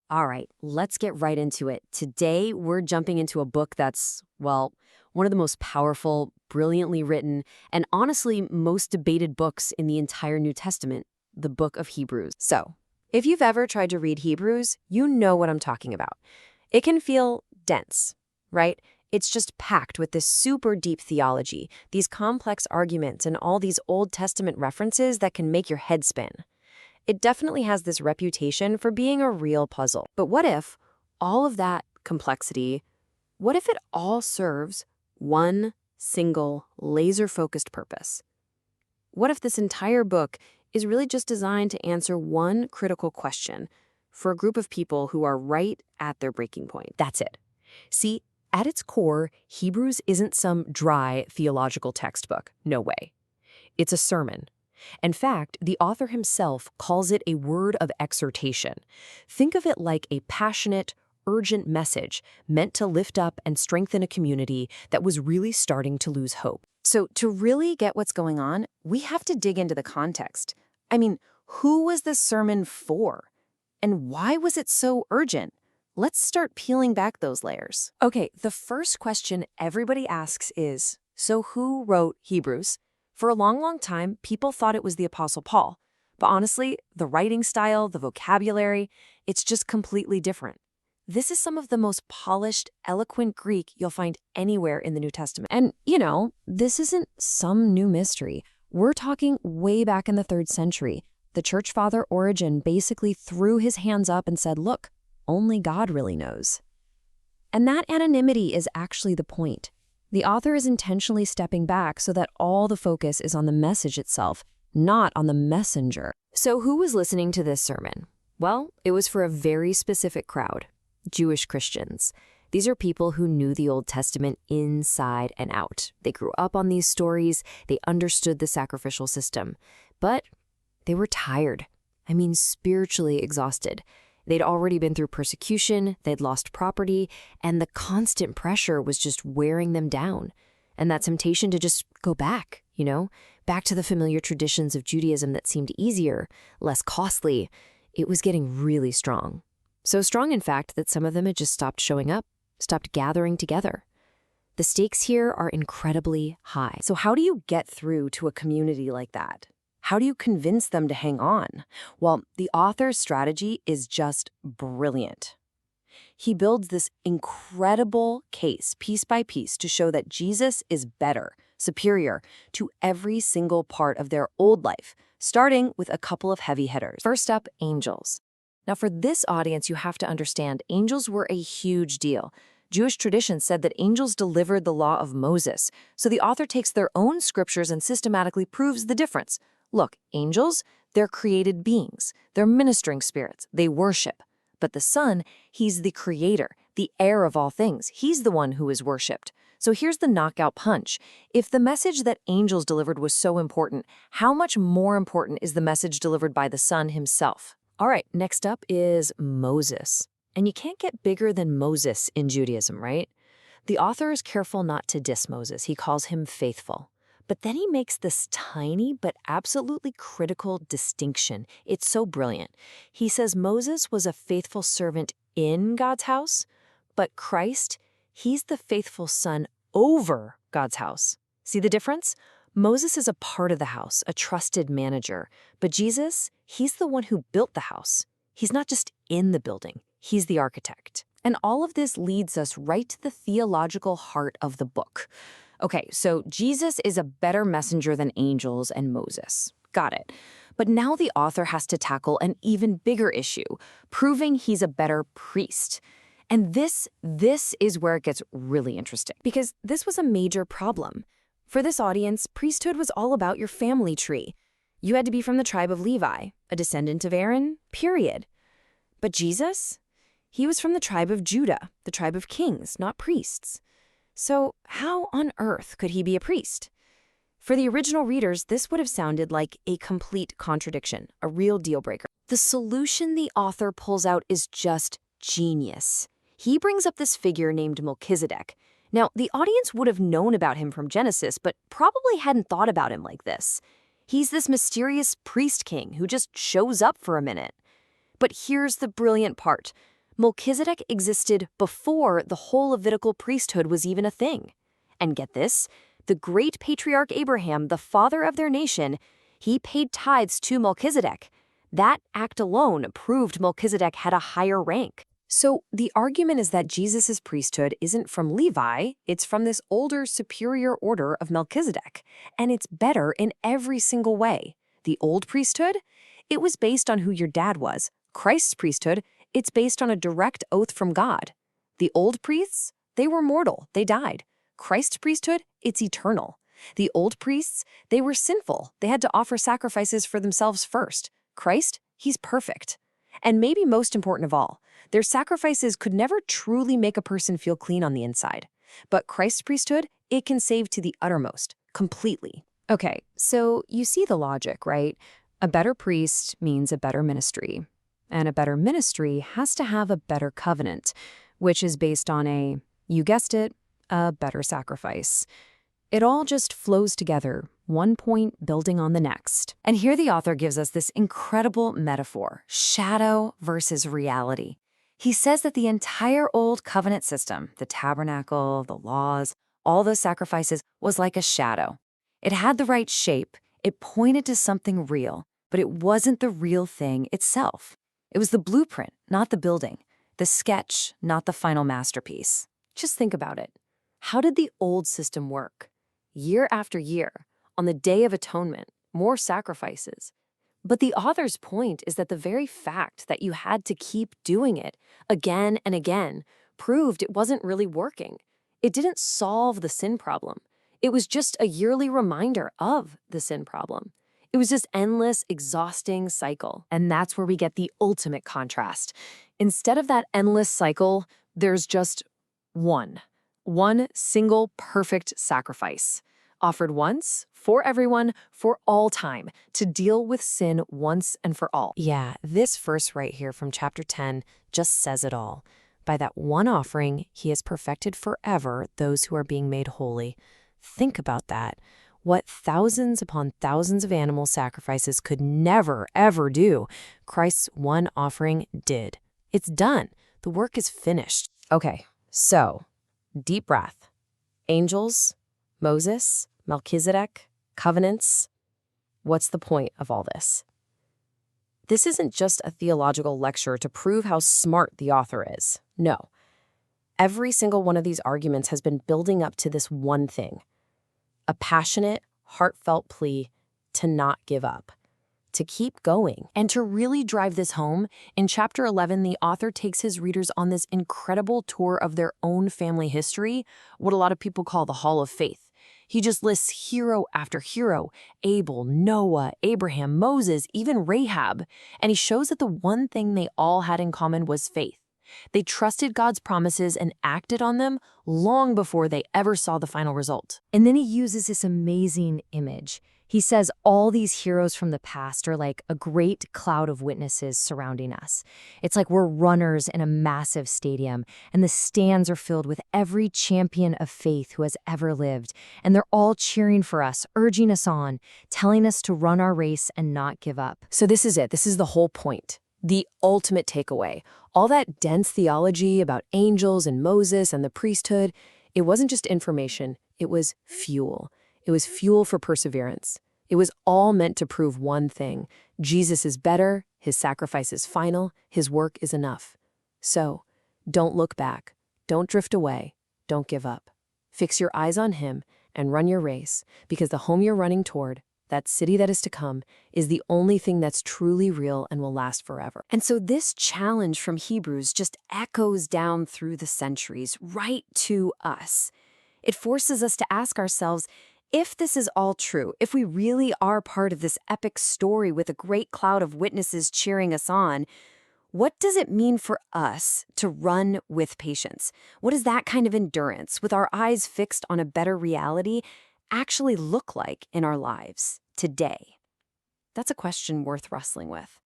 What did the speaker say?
All right, let's get right into it. Today, we're jumping into a book that's, well, one of the most powerful, brilliantly written, and honestly most debated books in the entire New Testament, the book of Hebrews. So, if you've ever tried to read Hebrews, you know what I'm talking about. It can feel dense, right? It's just packed with this super deep theology, these complex arguments, and all these Old Testament references that can make your head spin. It definitely has this reputation for being a real puzzle. But what if all of that complexity, what if it all serves one single laser-focused purpose? What if this entire book is really just designed to answer one critical question for a group of people who are right at their breaking point? That's it. See, at its core, Hebrews isn't some dry theological textbook. No way. It's a sermon. In fact, the author himself calls it a word of exhortation. Think of it like a passionate, urgent message meant to lift up and strengthen a community that was really starting to lose hope. So to really get what's going on, we have to dig into the context. I mean, who was this sermon for? And why was it so urgent? Let's start peeling back those layers. Okay, the first question everybody asks is, so who wrote Hebrews? For a long time, people thought it was the Apostle Paul. But honestly, the writing style, the vocabulary, it's just completely different. This is some of the most polished, eloquent Greek you'll find anywhere in the New Testament. And, this isn't some new mystery. We're talking way back in the 3rd century. The church father Origen basically threw his hands up and said, look, only God really knows. And that anonymity is actually the point. The author is intentionally stepping back so that all the focus is on the message itself, not on the messenger. So who was listening to this sermon? Well, it was for a very specific crowd, Jewish Christians. These are people who knew the Old Testament inside and out. They grew up on these stories, they understood the sacrificial system, but they were tired. I mean, spiritually exhausted. They'd already been through persecution, they'd lost property, and the constant pressure was just wearing them down. And that temptation to just go back, back to the familiar traditions of Judaism that seemed easier, less costly, it was getting really strong. So strong, in fact, that some of them had just stopped showing up, stopped gathering together. The stakes here are incredibly high. So how do you get through to a community like that? How do you convince them to hang on? Well, the author's strategy is just brilliant. He builds this incredible case, piece by piece, to show that Jesus is better, superior to every single part of their old life, starting with a couple of heavy hitters. First up, angels. Now, for this audience, you have to understand, angels were a huge deal. Jewish tradition said that angels delivered the law of Moses, so the author takes their own scriptures and systematically proves the difference. Look, angels, they're created beings. They're ministering spirits. They worship. But the Son, he's the creator, the heir of all things. He's the one who is worshipped. So here's the knockout punch. If the message that angels delivered was so important, how much more important is the message delivered by the Son himself? All right, next up is Moses. And you can't get bigger than Moses in Judaism, right? The author is careful not to diss Moses. He calls him faithful. But then he makes this tiny but absolutely critical distinction. It's so brilliant. He says Moses was a faithful servant in God's house, but Christ, he's the faithful son over God's house. See the difference? Moses is a part of the house, a trusted manager. But Jesus, he's the one who built the house. He's not just in the building. He's the architect. And all of this leads us right to the theological heart of the book. Okay, so Jesus is a better messenger than angels and Moses. Got it. But now the author has to tackle an even bigger issue, proving he's a better priest. And this is where it gets really interesting, because this was a major problem. For this audience, priesthood was all about your family tree. You had to be from the tribe of Levi, a descendant of Aaron, period. But Jesus? He was from the tribe of Judah, the tribe of kings, not priests. So how on earth could he be a priest? For the original readers, this would have sounded like a complete contradiction, a real deal breaker. The solution the author pulls out is just genius. He brings up this figure named Melchizedek. Now, the audience would have known about him from Genesis, but probably hadn't thought about him like this. He's this mysterious priest king who just shows up for a minute. But here's the brilliant part. Melchizedek existed before the whole Levitical priesthood was even a thing. And get this, the great patriarch Abraham, the father of their nation, he paid tithes to Melchizedek. That act alone proved Melchizedek had a higher rank. So the argument is that Jesus' priesthood isn't from Levi, it's from this older, superior order of Melchizedek. And it's better in every single way. The old priesthood? It was based on who your dad was. Christ's priesthood, it's based on a direct oath from God. The old priests? They were mortal, they died. Christ's priesthood, it's eternal. The old priests, they were sinful. They had to offer sacrifices for themselves first. Christ, he's perfect. And maybe most important of all, their sacrifices could never truly make a person feel clean on the inside. But Christ's priesthood, it can save to the uttermost, completely. Okay, so you see the logic, right? A better priest means a better ministry. And a better ministry has to have a better covenant, which is based on you guessed it, a better sacrifice. It all just flows together, one point building on the next. And here the author gives us this incredible metaphor, shadow versus reality. He says that the entire old covenant system, the tabernacle, the laws, all those sacrifices, was like a shadow. It had the right shape, it pointed to something real, but it wasn't the real thing itself. It was the blueprint, not the building, the sketch, not the final masterpiece. Just think about it. How did the old system work? Year after year, on the Day of Atonement, more sacrifices. But the author's point is that the very fact that you had to keep doing it again and again proved it wasn't really working. It didn't solve the sin problem. It was just a yearly reminder of the sin problem. It was this endless, exhausting cycle. And that's where we get the ultimate contrast. Instead of that endless cycle, there's just one single perfect sacrifice, offered once, for everyone, for all time, to deal with sin once and for all. Yeah, this verse right here from chapter 10 just says it all. By that one offering, he has perfected forever those who are being made holy. Think about that. What thousands upon thousands of animal sacrifices could never, ever do, Christ's one offering did. It's done. The work is finished. Okay, so deep breath. Angels, Moses, Melchizedek, covenants. What's the point of all this? This isn't just a theological lecture to prove how smart the author is. No. Every single one of these arguments has been building up to this one thing. A passionate, heartfelt plea to not give up, to keep going. And to really drive this home, in chapter 11, the author takes his readers on this incredible tour of their own family history, what a lot of people call the Hall of Faith. He just lists hero after hero, Abel, Noah, Abraham, Moses, even Rahab. And he shows that the one thing they all had in common was faith. They trusted God's promises and acted on them long before they ever saw the final result. And then he uses this amazing image. He says all these heroes from the past are like a great cloud of witnesses surrounding us. It's like we're runners in a massive stadium, and the stands are filled with every champion of faith who has ever lived. And they're all cheering for us, urging us on, telling us to run our race and not give up. So this is it. This is the whole point. The ultimate takeaway. All that dense theology about angels and Moses and the priesthood, it wasn't just information, it was fuel. It was fuel for perseverance. It was all meant to prove one thing. Jesus is better, his sacrifice is final, his work is enough. So, don't look back, don't drift away, don't give up. Fix your eyes on him and run your race, because the home you're running toward, that city that is to come, is the only thing that's truly real and will last forever. And so this challenge from Hebrews just echoes down through the centuries, right to us. It forces us to ask ourselves, if this is all true, if we really are part of this epic story with a great cloud of witnesses cheering us on, what does it mean for us to run with patience? What does that kind of endurance, with our eyes fixed on a better reality, actually look like in our lives today? That's a question worth wrestling with.